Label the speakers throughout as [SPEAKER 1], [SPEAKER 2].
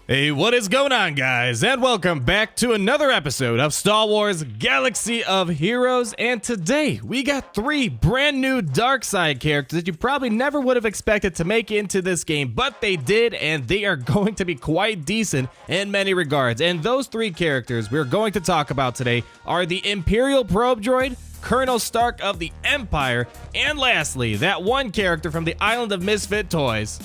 [SPEAKER 1] Hey, what is going on, guys? And welcome back to another episode of Star Wars Galaxy of Heroes. And today, we got three brand new dark side characters that you probably never would have expected to make it into this game, but they did, and they are going to be quite decent in many regards. And those three characters we're going to talk about today are the Imperial Probe Droid, Colonel Starck of the Empire, and lastly, that one character from the Island of Misfit Toys,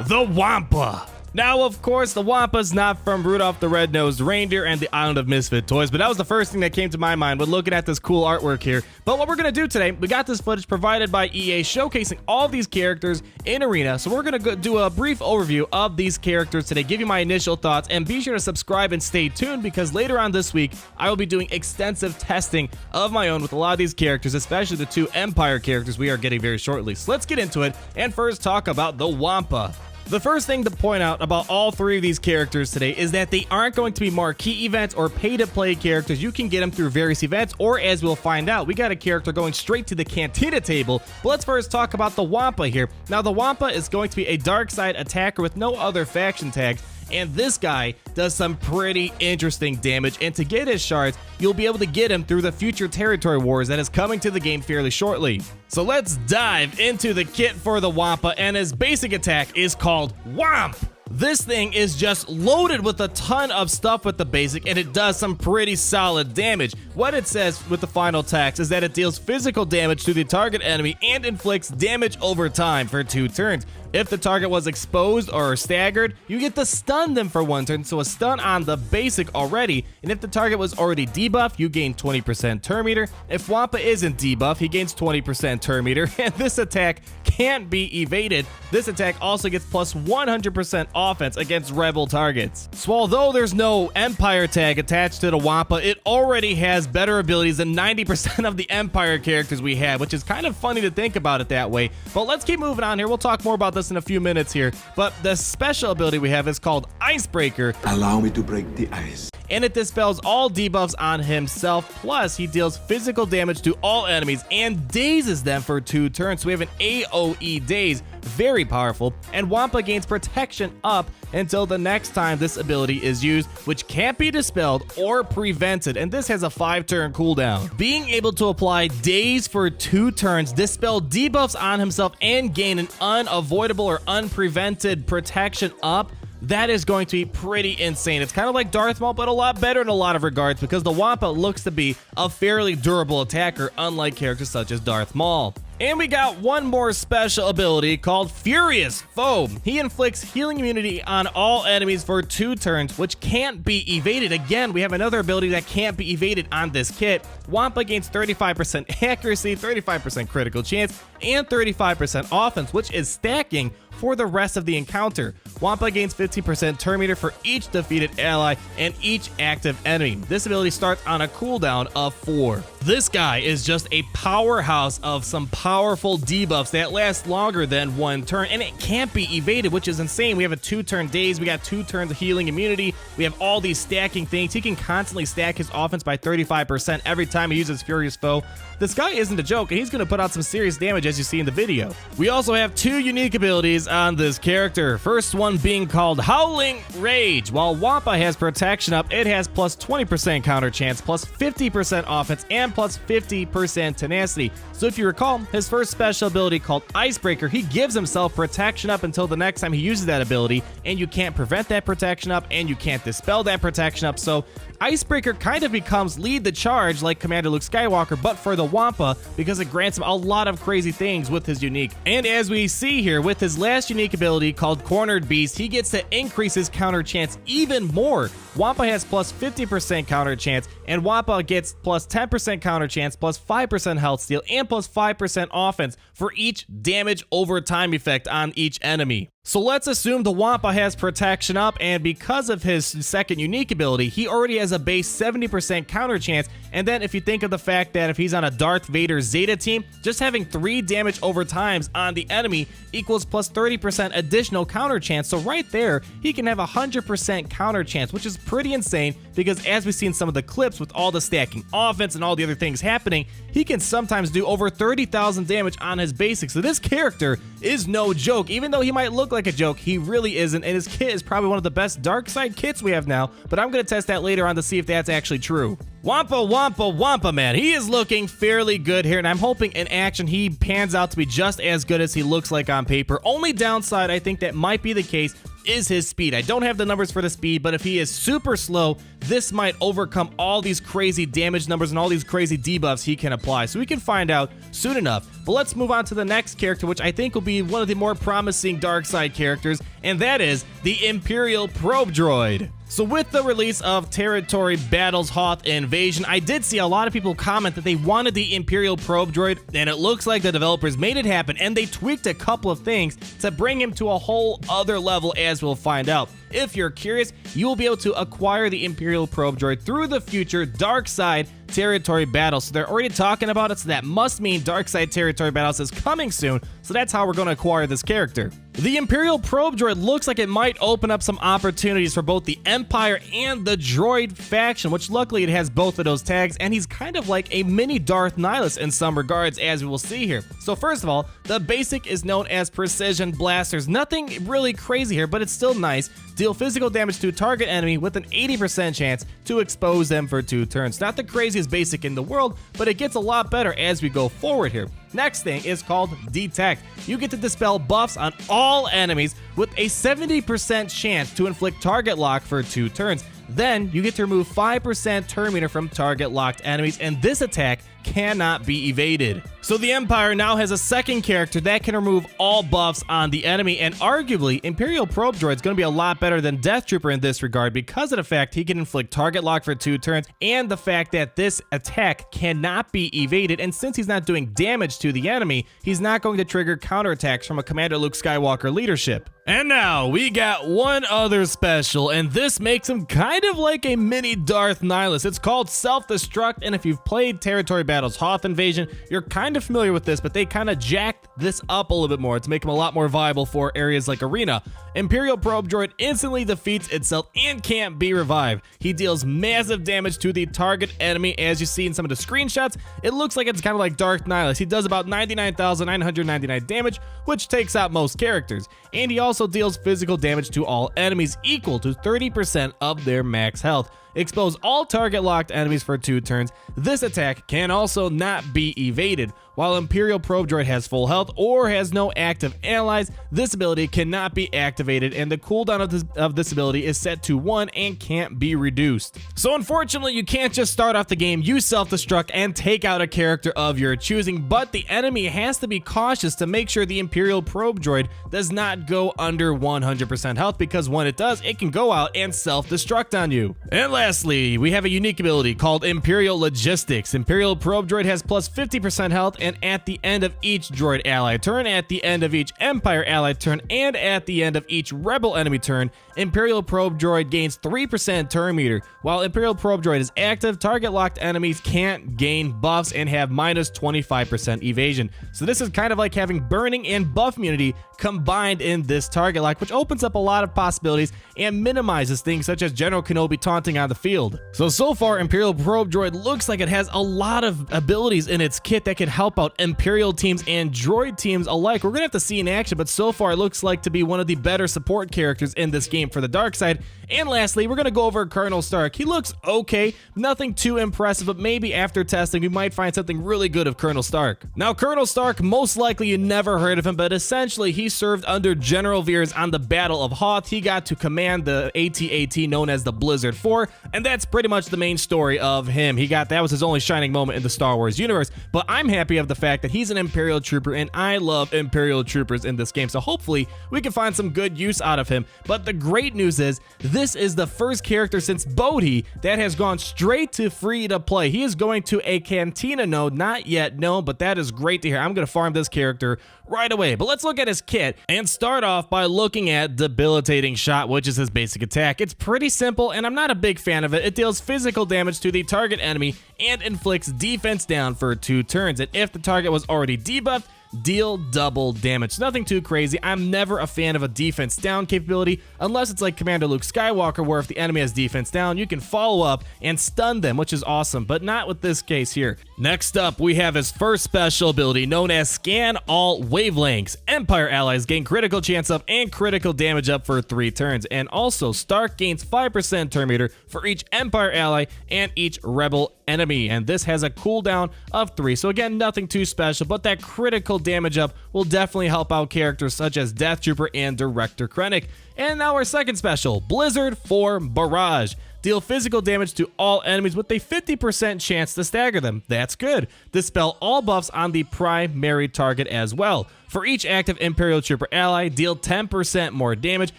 [SPEAKER 1] the Wampa. Now, of course, the Wampa's not from Rudolph the Red-Nosed Reindeer and the Island of Misfit Toys, but that was the first thing that came to my mind when looking at this cool artwork here. But what we're going to do today, we got this footage provided by EA showcasing all these characters in Arena, so we're going to do a brief overview of these characters today, give you my initial thoughts, and be sure to subscribe and stay tuned because later on this week, I will be doing extensive testing of my own with a lot of these characters, especially the two Empire characters we are getting very shortly. So let's get into it, and first talk about the Wampa. The first thing to point out about all three of these characters today is that they aren't going to be marquee events or pay-to-play characters. You can get them through various events, or as we'll find out, we got a character going straight to the Cantina table. But let's first talk about the Wampa here. Now, the Wampa is going to be a dark side attacker with no other faction tags, and this guy does some pretty interesting damage, and to get his shards, you'll be able to get him through the future territory wars that is coming to the game fairly shortly. So let's dive into the kit for the Wampa, and his basic attack is called Wamp. This thing is just loaded with a ton of stuff with the basic, and it does some pretty solid damage. What it says with the final text is that it deals physical damage to the target enemy and inflicts damage over time for 2 turns. If the target was exposed or staggered, you get to stun them for 1 turn, so a stun on the basic already, and if the target was already debuffed, you gain 20% turn meter. If Wampa isn't debuffed, he gains 20% turn meter, and this attack can't be evaded. This attack also gets plus 100% offense against rebel targets. So although there's no Empire tag attached to the Wampa, it already has better abilities than 90% of the Empire characters we have, which is kind of funny to think about it that way. But let's keep moving on here. We'll talk more about this in a few minutes here. But the special ability we have is called Icebreaker.
[SPEAKER 2] Allow me to break the ice.
[SPEAKER 1] And it dispels all debuffs on himself, plus he deals physical damage to all enemies and dazes them for 2 turns. So we have an AoE daze, very powerful, and Wampa gains protection up until the next time this ability is used, which can't be dispelled or prevented, and this has a 5-turn cooldown. Being able to apply daze for 2 turns, dispel debuffs on himself, and gain an unavoidable or unprevented protection up, that is going to be pretty insane. It's kind of like Darth Maul, but a lot better in a lot of regards because the Wampa looks to be a fairly durable attacker, unlike characters such as Darth Maul. And we got one more special ability called Furious Foe. He inflicts healing immunity on all enemies for 2 turns, which can't be evaded. Again, we have another ability that can't be evaded on this kit. Wampa gains 35% accuracy, 35% critical chance, and 35% offense, which is stacking for the rest of the encounter. Wampa gains 15% turn meter for each defeated ally and each active enemy. This ability starts on a cooldown of 4. This guy is just a powerhouse of some powerful debuffs that last longer than 1 turn, and it can't be evaded, which is insane. We have a 2-turn daze, we got 2 turns of healing immunity, we have all these stacking things. He can constantly stack his offense by 35% every time he uses Furious Foe. This guy isn't a joke, and he's going to put out some serious damage as you see in the video. We also have 2 unique abilities on this character. First one being called Howling Rage. While Wampa has protection up, it has plus 20% counter chance, plus 50% offense, and plus 50% tenacity. So if you recall, his first special ability called Icebreaker, he gives himself protection up until the next time he uses that ability, and you can't prevent that protection up, and you can't dispel that protection up. So Icebreaker kind of becomes lead the charge like Commander Luke Skywalker, but for the Wampa, because it grants him a lot of crazy things with his unique. And as we see here, with his last unique ability called Cornered Beast, he gets to increase his counter chance even more. Wampa has plus 50% counter chance, and Wampa gets plus 10% counter chance, plus 5% health steal, and plus 5% offense for each damage over time effect on each enemy. So let's assume the Wampa has protection up, and because of his second unique ability, he already has a base 70% counter chance. And then if you think of the fact that if he's on a Darth Vader Zeta team, just having 3 damage over times on the enemy equals plus 30% additional counter chance. So right there, he can have 100% counter chance, which is pretty insane because as we see in some of the clips with all the stacking offense and all the other things happening, he can sometimes do over 30,000 damage on his basics. So this character is no joke. Even though he might look look like a joke, he really isn't, and his kit is probably one of the best dark side kits we have now, but I'm going to test that later on to see if that's actually true. Wampa, man. He is looking fairly good here, and I'm hoping in action he pans out to be just as good as he looks like on paper. Only downside I think that might be the case is his speed. I don't have the numbers for the speed, but if he is super slow, this might overcome all these crazy damage numbers and all these crazy debuffs he can apply. So we can find out soon enough. But let's move on to the next character, which I think will be one of the more promising dark side characters, and that is the Imperial Probe Droid. So with the release of Territory Battles Hoth Invasion, I did see a lot of people comment that they wanted the Imperial Probe Droid, and it looks like the developers made it happen, and they tweaked a couple of things to bring him to a whole other level, as we'll find out. If you're curious, you will be able to acquire the Imperial Probe Droid through the future Dark Side Territory Battles. So they're already talking about it, so that must mean Dark Side Territory Battles is coming soon, so that's how we're going to acquire this character. The Imperial Probe Droid looks like it might open up some opportunities for both the Empire and the Droid faction, which luckily it has both of those tags, and he's kind of like a mini Darth Nihilus in some regards, as we will see here. So first of all, the basic is known as Precision Blasters. Nothing really crazy here, but it's still nice. Deal physical damage to a target enemy with an 80% chance to expose them for 2 turns. Not the craziest basic in the world, but it gets a lot better as we go forward here. Next thing is called Detect. You get to dispel buffs on all enemies with a 70% chance to inflict target lock for 2 turns. Then you get to remove 5% turn meter from target locked enemies, and this attack cannot be evaded. So the Empire now has a second character that can remove all buffs on the enemy, and arguably Imperial Probe Droid is going to be a lot better than Death Trooper in this regard because of the fact he can inflict target lock for 2 turns and the fact that this attack cannot be evaded, and since he's not doing damage to the enemy, he's not going to trigger counterattacks from a Commander Luke Skywalker leadership. And now we got one other special, and this makes him kind of like a mini Darth Nihilus. It's called Self-Destruct, and if you've played Territory Battles Hoth Invasion, you're kind of familiar with this, but they kind of jacked this up a little bit more to make him a lot more viable for areas like Arena. Imperial Probe Droid instantly defeats itself and can't be revived. He deals massive damage to the target enemy. As you see in some of the screenshots, it looks like it's kind of like Darth Nihilus. He does about 99,999 damage, which takes out most characters. And he also deals physical damage to all enemies equal to 30% of their max health. Expose all target locked enemies for 2 turns. This attack can also not be evaded. While Imperial Probe Droid has full health or has no active allies, this ability cannot be activated, and the cooldown of this ability is set to 1 and can't be reduced. So unfortunately, you can't just start off the game, use self-destruct, and take out a character of your choosing, but the enemy has to be cautious to make sure the Imperial Probe Droid does not go under 100% health, because when it does, it can go out and self-destruct on you. And lastly, we have a unique ability called Imperial Logistics. Imperial Probe Droid has plus 50% health, and at the end of each droid ally turn, at the end of each Empire ally turn, and at the end of each Rebel enemy turn, Imperial Probe Droid gains 3% turn meter. While Imperial Probe Droid is active, target locked enemies can't gain buffs and have minus 25% evasion. So this is kind of like having burning and buff immunity combined in this target lock, which opens up a lot of possibilities and minimizes things such as General Kenobi taunting on the field. So far, Imperial Probe Droid looks like it has a lot of abilities in its kit that can help out Imperial teams and droid teams alike. We're gonna have to see in action, but so far it looks like to be one of the better support characters in this game for the dark side. And lastly, we're gonna go over Colonel Starck. He looks okay, nothing too impressive, but maybe after testing we might find something really good of Colonel Starck. Now, Colonel Starck, most likely you never heard of him, but essentially he served under General Veers on the Battle of Hoth. He got to command the AT-AT known as the Blizzard 4, and that's pretty much the main story of him. That was his only shining moment in the Star Wars universe, but I'm happy of the fact that he's an Imperial Trooper, and I love Imperial Troopers in this game, so hopefully we can find some good use out of him. But the great news is, this is the first character since Bodhi that has gone straight to free to play. He is going to a Cantina node, not yet known, but that is great to hear. I'm going to farm this character right away. But let's look at his kit and start off by looking at Debilitating Shot, which is his basic attack. It's pretty simple, and I'm not a big fan of it. It deals physical damage to the target enemy and inflicts defense down for 2 turns. And if the target was already debuffed, deal double damage. Nothing too crazy. I'm never a fan of a defense down capability unless it's like Commander Luke Skywalker, where if the enemy has defense down, you can follow up and stun them, which is awesome, but not with this case here. Next up, we have his first special ability known as Scan All Wavelengths. Empire allies gain critical chance up and critical damage up for 3 turns, and also Starck gains 5% turn meter for each Empire ally and each Rebel enemy, and this has a cooldown of 3. So again, nothing too special, but that critical damage up will definitely help out characters such as Death Trooper and Director Krennic. And now our second special, Blizzard for Barrage. Deal physical damage to all enemies with a 50% chance to stagger them. That's good. Dispel all buffs on the primary target as well. For each active Imperial Trooper ally, deal 10% more damage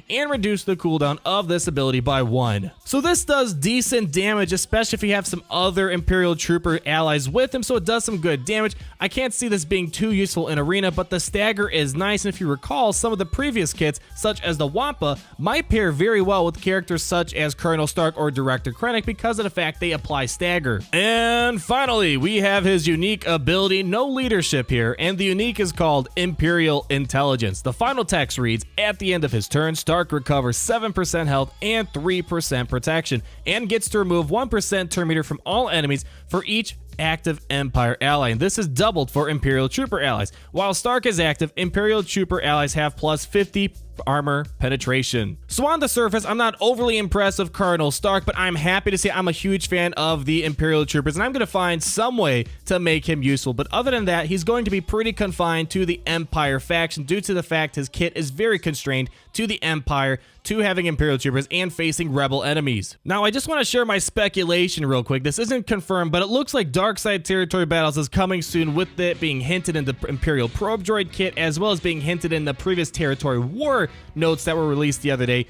[SPEAKER 1] and reduce the cooldown of this ability by 1. So this does decent damage, especially if you have some other Imperial Trooper allies with him, so it does some good damage. I can't see this being too useful in Arena, but the stagger is nice, and if you recall, some of the previous kits, such as the Wampa, might pair very well with characters such as Colonel Starck or Director Krennic because of the fact they apply stagger. And finally, we have his unique ability, no leadership here, and the unique is called Imperial Intelligence. The final text reads, at the end of his turn, Starck recovers 7% health and 3% protection, and gets to remove 1% turn meter from all enemies for each active Empire ally, and this is doubled for Imperial Trooper allies. While Starck is active, Imperial Trooper allies have plus 50 armor penetration. So on the surface, I'm not overly impressed with Colonel Starck, but I'm happy to say I'm a huge fan of the Imperial Troopers, and I'm going to find some way to make him useful. But other than that, he's going to be pretty confined to the Empire faction due to the fact his kit is very constrained to the Empire, to having Imperial Troopers, and facing Rebel enemies. Now, I just want to share my speculation real quick. This isn't confirmed, but it looks like Dark Side Territory Battles is coming soon, with it being hinted in the Imperial Probe Droid kit, as well as being hinted in the previous Territory War notes that were released the other day.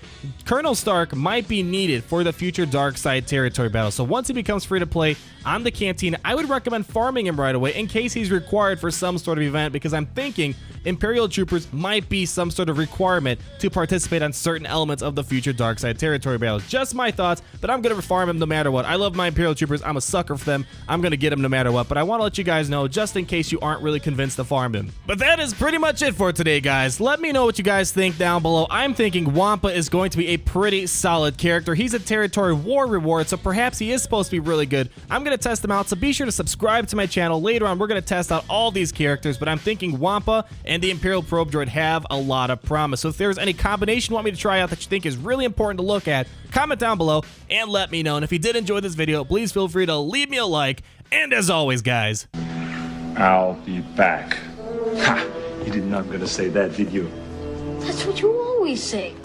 [SPEAKER 1] Colonel Starck might be needed for the future Dark Side Territory battle. So once he becomes free to play on the Cantina, I would recommend farming him right away in case he's required for some sort of event, because I'm thinking Imperial Troopers might be some sort of requirement to participate on certain elements of the future Dark Side Territory battles. Just my thoughts, but I'm going to farm him no matter what. I love my Imperial Troopers. I'm a sucker for them. I'm going to get him no matter what, but I want to let you guys know just in case you aren't really convinced to farm him. But that is pretty much it for today, guys. Let me know what you guys think down below. I'm thinking Wampa is going to be a pretty solid character. He's a Territory War reward, so perhaps he is supposed to be really good. I'm going to test him out, so be sure to subscribe to my channel. Later on, we're going to test out all these characters, but I'm thinking Wampa and the Imperial Probe Droid have a lot of promise. So if there's any combination you want me to try out that you think is really important to look at, comment down below and let me know. And if you did enjoy this video, please feel free to leave me a like. And as always, guys,
[SPEAKER 2] I'll be back. Ha! You did not gonna say that, did you?
[SPEAKER 3] That's what you always say.